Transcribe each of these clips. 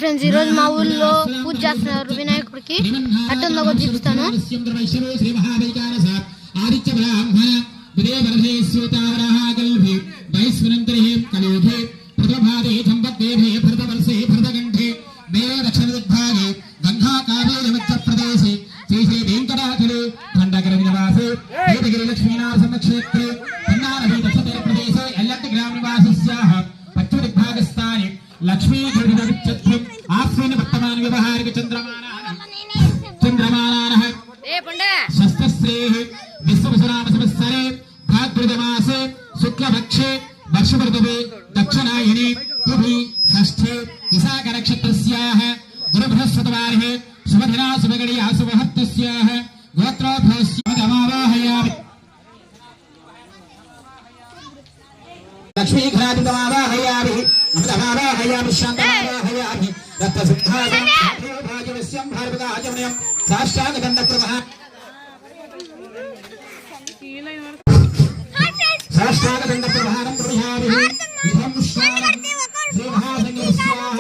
Friends ఈ రోజు మా ఊర్లో పూజ చేస్తున్నారు వినాయకుడికి. అట్టుందో కూడా చూపిస్తాను. लक्ष्मी आश्विन वर्तमान व्यवहारिक चंद्रमानः शस्त्रश्रेः विश्ववसुनाम संवत्सरे भाद्रपदमासे शुक्लपक्षे वर्षऋतुवे दक्षिणायने तिथि षष्ठे विशाख नक्षत्रस्याः गुरुबृहस्पतिवासरे शुभदिना शुभगडिया शुभहस्तस्याः गोत्रोद्भवस्यावाहयामि लक्ष्मी घराधिपमावाहयामि अमृतमावाहयामि शान्तमावाहयामि रत्नसिंहासनं भाग्यवश्यं भारपदाचमनयं साष्टांगदण्डप्रभः साष्टांगदण्डप्रभारं प्रविहामि इदं पुष्पाणं श्रीमहासंगस्याः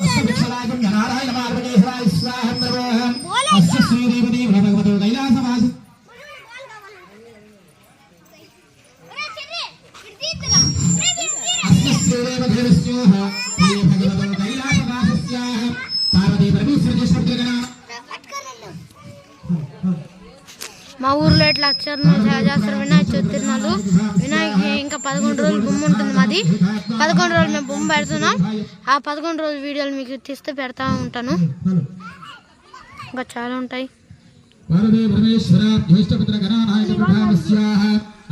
अष्टविक्षराजं नारायणमार्गदेशाय स्वाहं नमोऽहम् अस्य श्रीदेवदेव भगवतो कैलासवास మా ఊర్లో ఇట్లా చేస్తారు వినాయక చవితి తిరునాళ్ళు. వినాయక ఇంకా 11 రోజులు బొమ్మ ఉంటుంది మాది. 11 రోజులు మేము బొమ్మ పెడుతున్నాం. ఆ 11 రోజుల వీడియోలు మీకు తీస్తే పెడతా ఉంటాను. ఇంకా చాలా ఉంటాయి.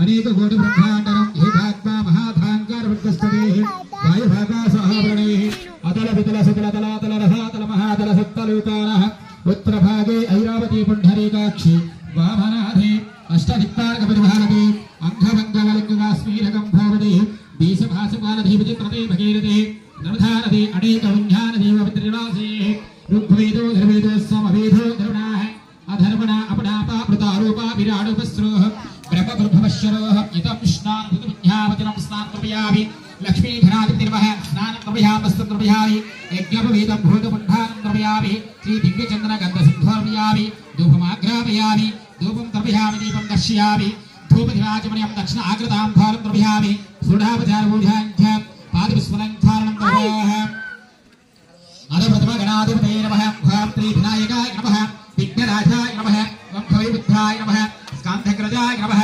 అనేక కోటి బ్రహ్మాండరం ఏకాత్మా మహాధాంకార వృత్తస్థదే వాయుభాగా సహావరణైః అతల వితల సుతల తలాతల రసాతల మహాతల సప్తలోకానః ఉత్తరభాగే ఐరావతీ పుండరీకాక్షి వామనాధే అష్టదిక్పాలక పరిభారతే అంగమంగళలింగాస్మీరకం భవతి దేశభాసమాలధీపతి ప్రదే భగీరథే నర్ధానదే అనేక విజ్ఞానదేవ పితృరాసే ఋగ్వేదో ధర్వేదో సమవేదో ధరుణాః అధర్మణ అపడాపా పృతారూపా విరాడోపస్రోః ब्रह्मभवश्वरोः इदं स्नानभूतविद्यावचनं स्नानप्रभयामि लक्ष्मीघरादितिर्वः स्नानप्रभयामस्तप्रभयामि यज्ञपवीतं भूतपुण्डानं प्रभयामि श्रीदिव्यचन्द्रगन्धसिन्धोर्पयामि धूपमाग्रापयामि धूपं प्रभयामि दीपं दर्शयामि धूपदिवाचमनीयं दक्षिण आकृतां फालं प्रभयामि सूढापचारपूजाञ्च पादविस्मरणं प्रभयामः अधप्रथमगणाधिपतये नमः श्रीविनायकाय नमः विघ्नराजाय नमः वंशविबुद्धाय नमः स्कान्धग्रजाय नमः